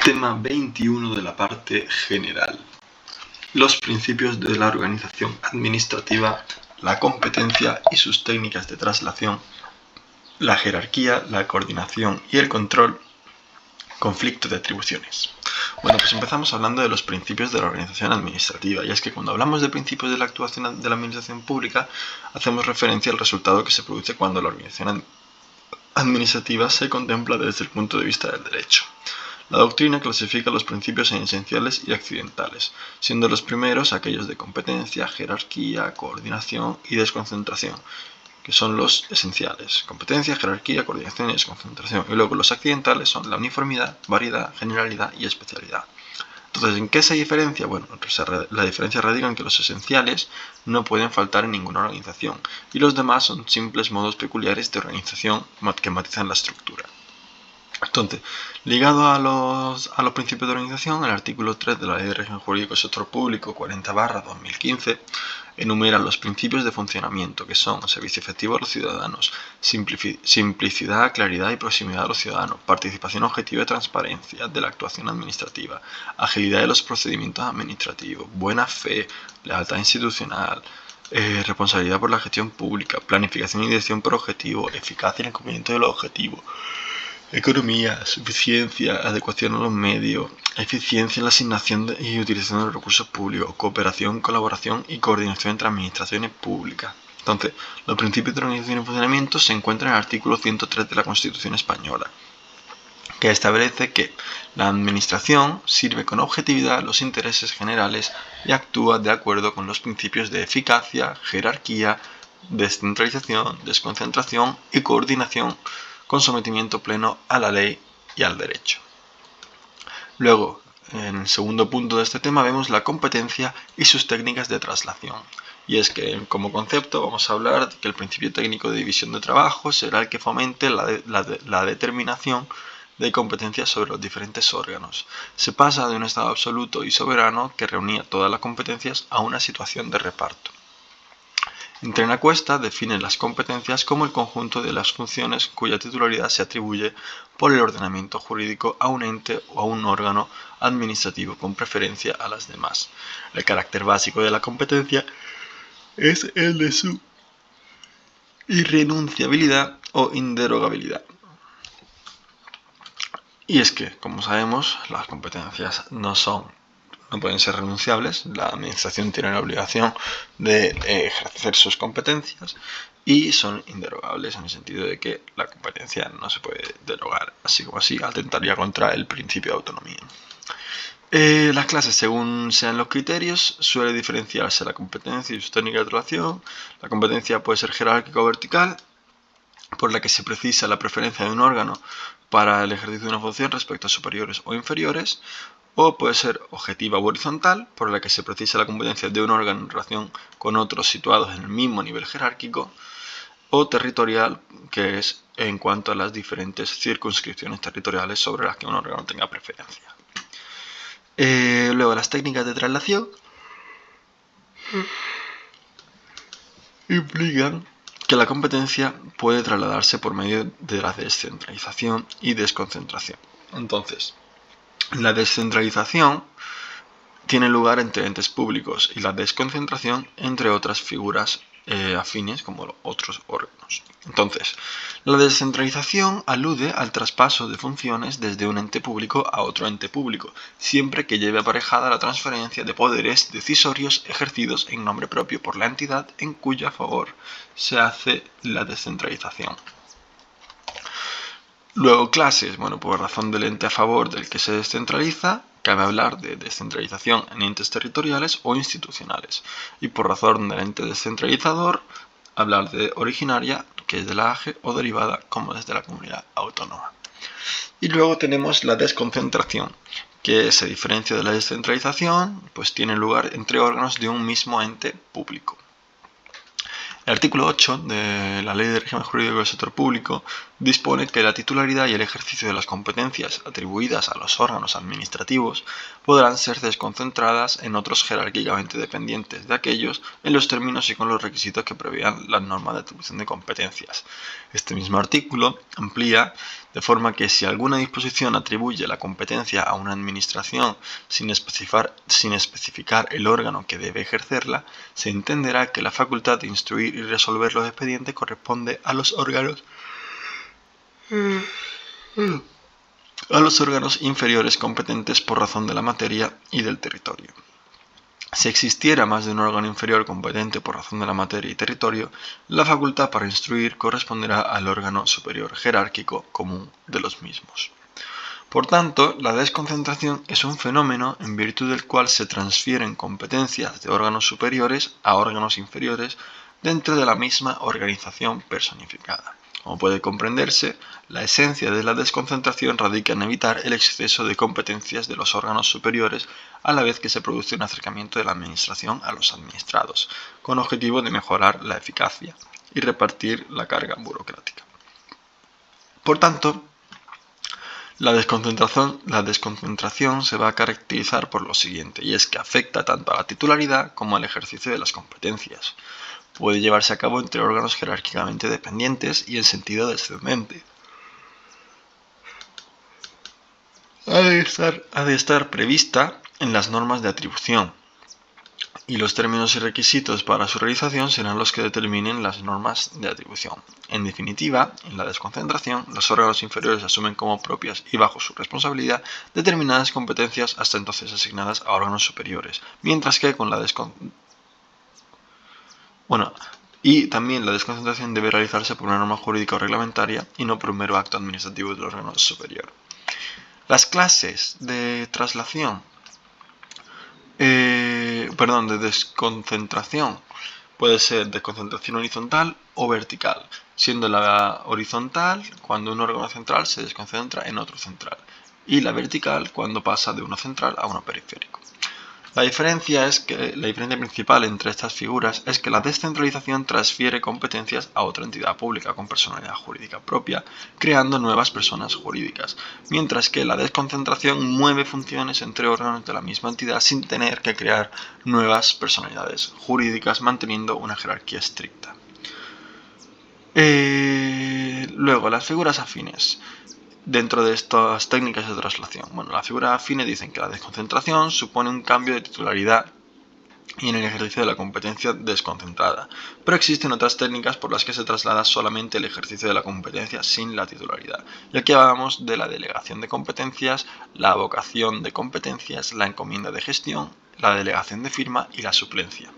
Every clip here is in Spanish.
Tema 21 de la parte general. Los principios de la organización administrativa, la competencia y sus técnicas de traslación, la jerarquía, la coordinación y el control, conflicto de atribuciones. Bueno, pues empezamos hablando de los principios de la organización administrativa, y es que cuando hablamos de principios de la actuación de la administración pública, hacemos referencia al resultado que se produce cuando la organización administrativa se contempla desde el punto de vista del derecho. La doctrina clasifica los principios en esenciales y accidentales, siendo los primeros aquellos de competencia, jerarquía, coordinación y desconcentración, que son los esenciales: competencia, jerarquía, coordinación y desconcentración. Y luego los accidentales son la uniformidad, variedad, generalidad y especialidad. Entonces, ¿en qué se diferencia? Bueno, la diferencia radica en que los esenciales no pueden faltar en ninguna organización y los demás son simples modos peculiares de organización que matizan la estructura. Entonces, ligado a los principios de organización, el artículo 3 de la Ley de Régimen Jurídico del Sector Público 40/2015 enumera los principios de funcionamiento, que son servicio efectivo a los ciudadanos, simplicidad, claridad y proximidad a los ciudadanos, participación objetiva y transparencia de la actuación administrativa, agilidad de los procedimientos administrativos, buena fe, lealtad institucional, responsabilidad por la gestión pública, planificación y dirección por objetivo, eficacia en el cumplimiento de los objetivos, economía, suficiencia, adecuación a los medios, eficiencia en la asignación y utilización de los recursos públicos, cooperación, colaboración y coordinación entre administraciones públicas. Entonces, los principios de organización y funcionamiento se encuentran en el artículo 103 de la Constitución Española, que establece que la administración sirve con objetividad los intereses generales y actúa de acuerdo con los principios de eficacia, jerarquía, descentralización, desconcentración y coordinación, con sometimiento pleno a la ley y al derecho. Luego, en el segundo punto de este tema, vemos la competencia y sus técnicas de traslación. Y es que, como concepto, vamos a hablar de que el principio técnico de división de trabajo será el que fomente la determinación de competencias sobre los diferentes órganos. Se pasa de un Estado absoluto y soberano que reunía todas las competencias a una situación de reparto. Entrena Cuesta define las competencias como el conjunto de las funciones cuya titularidad se atribuye por el ordenamiento jurídico a un ente o a un órgano administrativo con preferencia a las demás. El carácter básico de la competencia es el de su irrenunciabilidad o inderogabilidad. Y es que, como sabemos, las competencias no pueden ser renunciables. La administración tiene la obligación de ejercer sus competencias y son inderogables en el sentido de que la competencia no se puede derogar así como así, atentaría contra el principio de autonomía. Las clases, según sean los criterios, suele diferenciarse la competencia y su técnica de traslación. La competencia puede ser jerárquica o vertical, por la que se precisa la preferencia de un órgano para el ejercicio de una función respecto a superiores o inferiores, o puede ser objetiva o horizontal, por la que se precisa la competencia de un órgano en relación con otros situados en el mismo nivel jerárquico, o territorial, que es en cuanto a las diferentes circunscripciones territoriales sobre las que un órgano tenga preferencia. Luego, las técnicas de traslación implican que la competencia puede trasladarse por medio de la descentralización y desconcentración. Entonces, la descentralización tiene lugar entre entes públicos y la desconcentración entre otras figuras afines como otros órganos. Entonces, la descentralización alude al traspaso de funciones desde un ente público a otro ente público, siempre que lleve aparejada la transferencia de poderes decisorios ejercidos en nombre propio por la entidad en cuyo favor se hace la descentralización. Luego, clases. Bueno, por razón del ente a favor del que se descentraliza, cabe hablar de descentralización en entes territoriales o institucionales. Y por razón del ente descentralizador, hablar de originaria, que es de la AGE, o derivada, como desde la comunidad autónoma. Y luego tenemos la desconcentración, que se diferencia de la descentralización, pues tiene lugar entre órganos de un mismo ente público. El artículo 8 de la Ley de Régimen Jurídico del Sector Público dispone que la titularidad y el ejercicio de las competencias atribuidas a los órganos administrativos podrán ser desconcentradas en otros jerárquicamente dependientes de aquellos en los términos y con los requisitos que prevean las normas de atribución de competencias. Este mismo artículo amplía de forma que si alguna disposición atribuye la competencia a una administración sin especificar el órgano que debe ejercerla, se entenderá que la facultad de instruir y resolver los expedientes corresponde a los órganos inferiores competentes por razón de la materia y del territorio. Si existiera más de un órgano inferior competente por razón de la materia y territorio, la facultad para instruir corresponderá al órgano superior jerárquico común de los mismos. Por tanto, la desconcentración es un fenómeno en virtud del cual se transfieren competencias de órganos superiores a órganos inferiores dentro de la misma organización personificada. Como puede comprenderse, la esencia de la desconcentración radica en evitar el exceso de competencias de los órganos superiores a la vez que se produce un acercamiento de la administración a los administrados, con objetivo de mejorar la eficacia y repartir la carga burocrática. Por tanto, la desconcentración se va a caracterizar por lo siguiente, y es que afecta tanto a la titularidad como al ejercicio de las competencias. Puede llevarse a cabo entre órganos jerárquicamente dependientes y en sentido descendente. Ha de estar prevista en las normas de atribución, y los términos y requisitos para su realización serán los que determinen las normas de atribución. En definitiva, en la desconcentración, los órganos inferiores asumen como propias y bajo su responsabilidad determinadas competencias hasta entonces asignadas a órganos superiores, mientras que con la y también la desconcentración debe realizarse por una norma jurídica o reglamentaria y no por un mero acto administrativo del órgano superior. Las clases de traslación de desconcentración puede ser desconcentración horizontal o vertical, siendo la horizontal cuando un órgano central se desconcentra en otro central y la vertical cuando pasa de uno central a uno periférico. La diferencia principal entre estas figuras es que la descentralización transfiere competencias a otra entidad pública con personalidad jurídica propia, creando nuevas personas jurídicas, mientras que la desconcentración mueve funciones entre órganos de la misma entidad sin tener que crear nuevas personalidades jurídicas, manteniendo una jerarquía estricta. Luego, las figuras afines. Dentro de estas técnicas de traslación, las figuras afines dicen que la desconcentración supone un cambio de titularidad y en el ejercicio de la competencia desconcentrada, pero existen otras técnicas por las que se traslada solamente el ejercicio de la competencia sin la titularidad. Y aquí hablamos de la delegación de competencias, la avocación de competencias, la encomienda de gestión, la delegación de firma y la suplencia.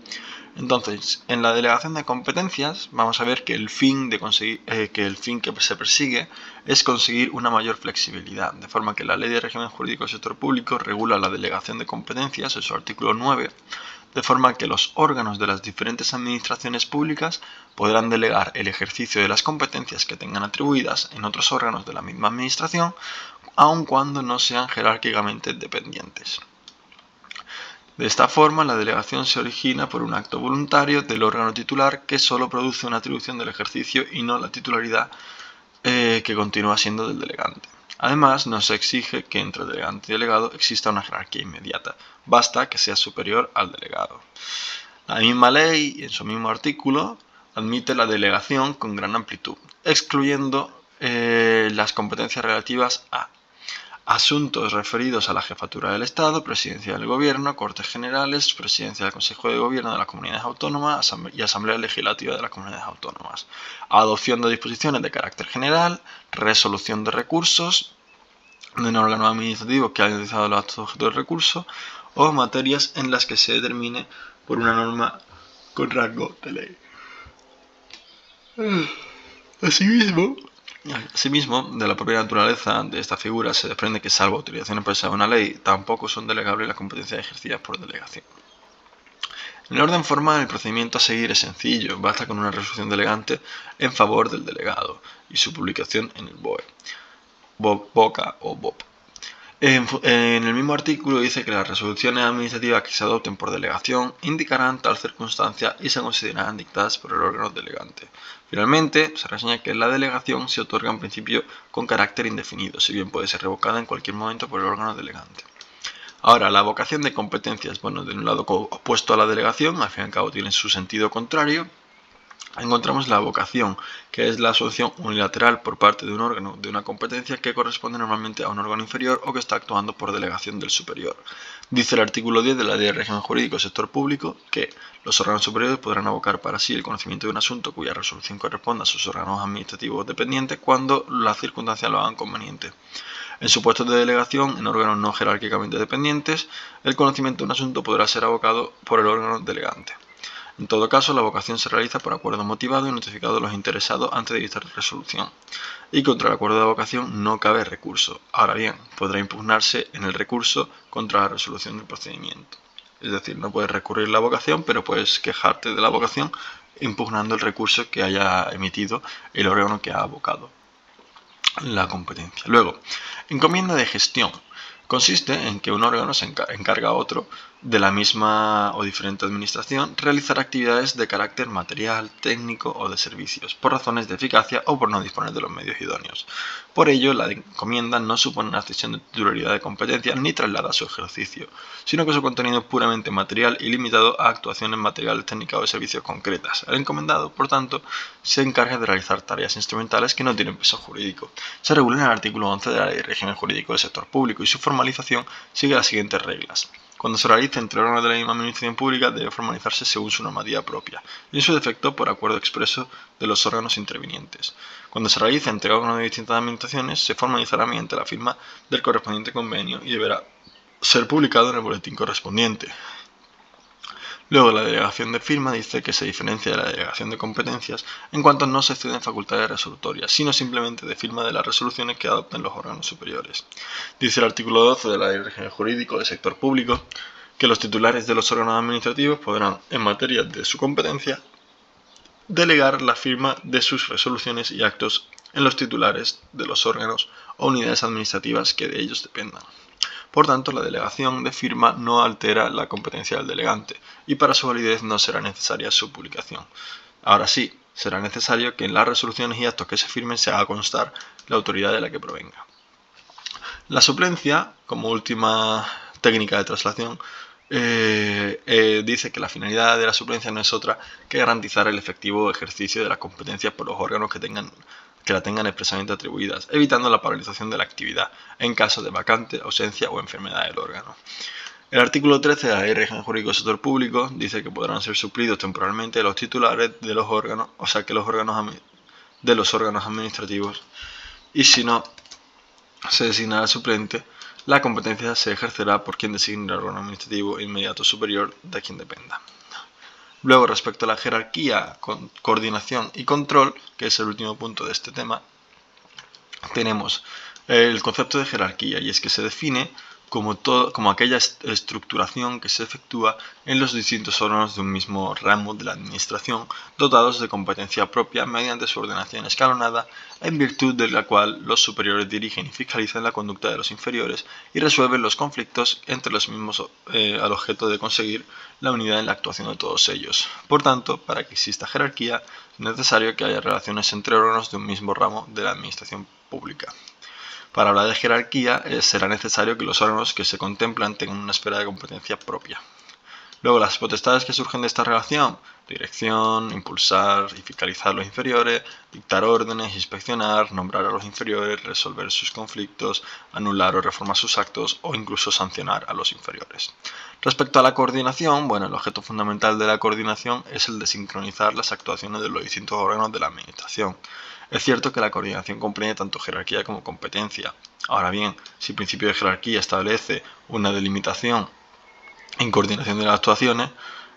Entonces, en la delegación de competencias vamos a ver que el fin que se persigue es conseguir una mayor flexibilidad, de forma que la Ley de Régimen Jurídico del Sector Público regula la delegación de competencias en su artículo 9, de forma que los órganos de las diferentes administraciones públicas podrán delegar el ejercicio de las competencias que tengan atribuidas en otros órganos de la misma administración, aun cuando no sean jerárquicamente dependientes. De esta forma, la delegación se origina por un acto voluntario del órgano titular que solo produce una atribución del ejercicio y no la titularidad que continúa siendo del delegante. Además, no se exige que entre delegante y delegado exista una jerarquía inmediata, basta que sea superior al delegado. La misma ley, en su mismo artículo, admite la delegación con gran amplitud, excluyendo las competencias relativas a asuntos referidos a la jefatura del Estado, presidencia del Gobierno, Cortes Generales, presidencia del Consejo de Gobierno de las Comunidades Autónomas y Asamblea Legislativa de las Comunidades Autónomas. Adopción de disposiciones de carácter general, resolución de recursos de un órgano administrativo que haya utilizado los actos objeto del recurso o materias en las que se determine por una norma con rango de ley. Asimismo, de la propia naturaleza de esta figura se desprende que, salvo autorización expresa de una ley, tampoco son delegables las competencias ejercidas por delegación. En el orden formal, el procedimiento a seguir es sencillo, basta con una resolución delegante en favor del delegado y su publicación en el BOE, BOCA o BOP. En el mismo artículo dice que las resoluciones administrativas que se adopten por delegación indicarán tal circunstancia y se considerarán dictadas por el órgano delegante. Finalmente, se reseña que la delegación se otorga en principio con carácter indefinido, si bien puede ser revocada en cualquier momento por el órgano delegante. Ahora, la vocación de competencias, bueno, de un lado opuesto a la delegación, al fin y al cabo tiene su sentido contrario. Encontramos la vocación, que es la asunción unilateral por parte de un órgano de una competencia que corresponde normalmente a un órgano inferior o que está actuando por delegación del superior. Dice el artículo 10 de la Ley de Régimen Jurídico del Sector Público que los órganos superiores podrán abocar para sí el conocimiento de un asunto cuya resolución corresponda a sus órganos administrativos dependientes cuando las circunstancias lo hagan conveniente. En supuestos de delegación en órganos no jerárquicamente dependientes, el conocimiento de un asunto podrá ser abocado por el órgano delegante. En todo caso, la vocación se realiza por acuerdo motivado y notificado a los interesados antes de dictar resolución. Y contra el acuerdo de vocación no cabe recurso. Ahora bien, podrá impugnarse en el recurso contra la resolución del procedimiento. Es decir, no puedes recurrir la vocación, pero puedes quejarte de la vocación impugnando el recurso que haya emitido el órgano que ha abocado la competencia. Luego, encomienda de gestión. Consiste en que un órgano se encarga a otro de la misma o diferente administración realizar actividades de carácter material, técnico o de servicios, por razones de eficacia o por no disponer de los medios idóneos. Por ello, la encomienda no supone una cesión de titularidad de competencia ni traslada su ejercicio, sino que su contenido es puramente material y limitado a actuaciones materiales, técnicas o de servicios concretas. El encomendado, por tanto, se encarga de realizar tareas instrumentales que no tienen peso jurídico. Se regula en el artículo 11 de la Ley de Régimen Jurídico del Sector Público y su formalización sigue las siguientes reglas. Cuando se realice entre órganos de la misma administración pública debe formalizarse según su normativa propia y en su defecto por acuerdo expreso de los órganos intervinientes. Cuando se realice entre órganos de distintas administraciones se formalizará mediante la firma del correspondiente convenio y deberá ser publicado en el boletín correspondiente. Luego, la delegación de firma dice que se diferencia de la delegación de competencias en cuanto no se exceden facultades resolutorias, sino simplemente de firma de las resoluciones que adopten los órganos superiores. Dice el artículo 12 de la Ley de Régimen Jurídico del Sector Público que los titulares de los órganos administrativos podrán, en materia de su competencia, delegar la firma de sus resoluciones y actos en los titulares de los órganos o unidades administrativas que de ellos dependan. Por tanto, la delegación de firma no altera la competencia del delegante y para su validez no será necesaria su publicación. Ahora sí, será necesario que en las resoluciones y actos que se firmen se haga constar la autoridad de la que provenga. La suplencia, como última técnica de traslación, dice que la finalidad de la suplencia no es otra que garantizar el efectivo ejercicio de las competencias por los órganos que la tengan expresamente atribuidas, evitando la paralización de la actividad en caso de vacante, ausencia o enfermedad del órgano. El artículo 13 de la Ley de Régimen Jurídico del Sector Público dice que podrán ser suplidos temporalmente los titulares de los órganos, o sea que los órganos de los órganos administrativos, y si no se designa al suplente, la competencia se ejercerá por quien designe el órgano administrativo inmediato superior de quien dependa. Luego, respecto a la jerarquía, coordinación y control, que es el último punto de este tema, tenemos el concepto de jerarquía, y es que se define como aquella estructuración que se efectúa en los distintos órganos de un mismo ramo de la administración, dotados de competencia propia mediante su ordenación escalonada, en virtud de la cual los superiores dirigen y fiscalizan la conducta de los inferiores y resuelven los conflictos entre los mismos al objeto de conseguir la unidad en la actuación de todos ellos. Por tanto, para que exista jerarquía, es necesario que haya relaciones entre órganos de un mismo ramo de la administración pública. Para hablar de jerarquía, será necesario que los órganos que se contemplan tengan una esfera de competencia propia. Luego, las potestades que surgen de esta relación: dirección, impulsar y fiscalizar a los inferiores, dictar órdenes, inspeccionar, nombrar a los inferiores, resolver sus conflictos, anular o reformar sus actos o incluso sancionar a los inferiores. Respecto a la coordinación, bueno, el objeto fundamental de la coordinación es el de sincronizar las actuaciones de los distintos órganos de la administración. Es cierto que la coordinación comprende tanto jerarquía como competencia. Ahora bien, si el principio de jerarquía establece una delimitación en coordinación de las actuaciones,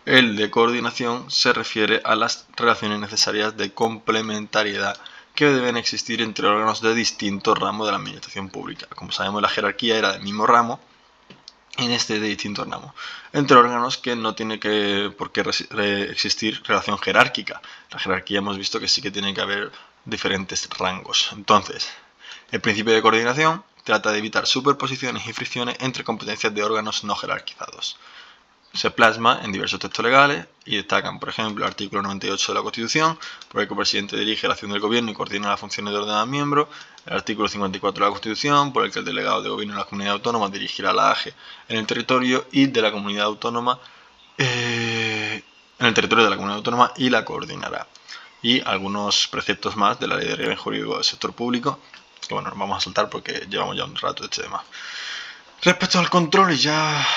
el de coordinación se refiere a las relaciones necesarias de complementariedad que deben existir entre órganos de distintos ramos de la administración pública. Como sabemos, la jerarquía era del mismo ramo, en este de distintos ramos, entre órganos que no tiene por qué existir relación jerárquica. La jerarquía hemos visto que sí que tiene que haber diferentes rangos. Entonces, el principio de coordinación trata de evitar superposiciones y fricciones entre competencias de órganos no jerarquizados. Se plasma en diversos textos legales y destacan, por ejemplo, el artículo 98 de la Constitución, por el que el presidente dirige la acción del gobierno y coordina las funciones de los demás miembros; el artículo 54 de la Constitución, por el que el delegado de gobierno de la comunidad autónoma dirigirá la AGE en el territorio de la comunidad autónoma y la coordinará; y algunos preceptos más de la Ley de Régimen Jurídico del Sector Público, que bueno, nos vamos a saltar porque llevamos ya un rato de este tema. Respecto al control, y ya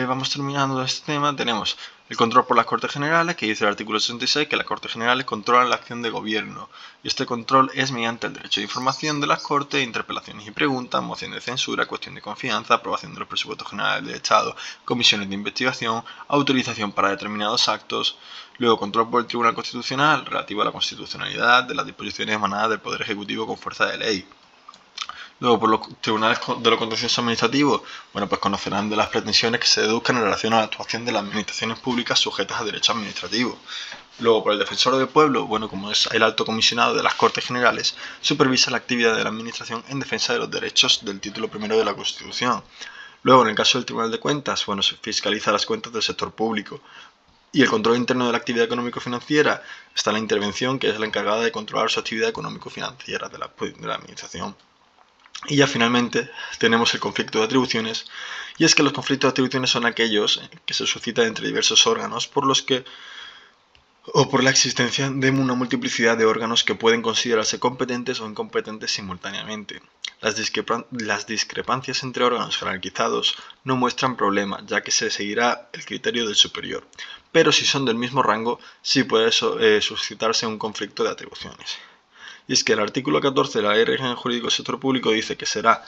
vamos terminando este tema, tenemos el control por las Cortes Generales, que dice el artículo 66 que las Cortes Generales controlan la acción de gobierno, y este control es mediante el derecho de información de las Cortes, interpelaciones y preguntas, moción de censura, cuestión de confianza, aprobación de los presupuestos generales del Estado, comisiones de investigación, autorización para determinados actos. Luego, control por el Tribunal Constitucional, relativo a la constitucionalidad de las disposiciones emanadas del Poder Ejecutivo con fuerza de ley. Luego, por los tribunales de lo contencioso administrativo, bueno, pues conocerán de las pretensiones que se deduzcan en relación a la actuación de las administraciones públicas sujetas a derecho administrativo. Luego, por el defensor del pueblo, bueno, como es el alto comisionado de las Cortes Generales, supervisa la actividad de la administración en defensa de los derechos del título primero de la Constitución. Luego, en el caso del Tribunal de Cuentas, bueno, se fiscaliza las cuentas del sector público. Y el control interno de la actividad económico-financiera, está la intervención, que es la encargada de controlar su actividad económico-financiera de la administración. Y ya finalmente tenemos el conflicto de atribuciones, y es que los conflictos de atribuciones son aquellos que se suscitan entre diversos órganos por la existencia de una multiplicidad de órganos que pueden considerarse competentes o incompetentes simultáneamente. Las discrepancias entre órganos jerarquizados no muestran problema, ya que se seguirá el criterio del superior, pero si son del mismo rango, sí puede suscitarse un conflicto de atribuciones. Y es que el artículo 14 de la Ley de Régimen Jurídico del Sector Público dice que será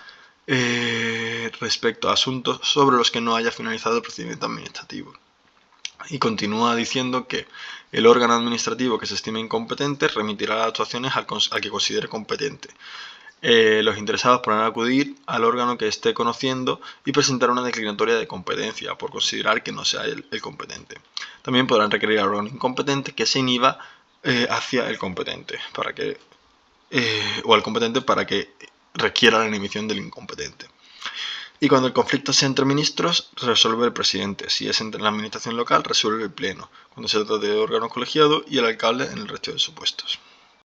respecto a asuntos sobre los que no haya finalizado el procedimiento administrativo. Y continúa diciendo que el órgano administrativo que se estime incompetente remitirá las actuaciones al que considere competente. Los interesados podrán acudir al órgano que esté conociendo y presentar una declinatoria de competencia por considerar que no sea el competente. También podrán requerir al órgano incompetente que se inhiba hacia el competente o al competente para que requiera la inhibición del incompetente. Y cuando el conflicto sea entre ministros, resuelve el presidente. Si es entre la administración local, resuelve el pleno. Cuando se trata de órgano colegiado, y el alcalde en el resto de supuestos.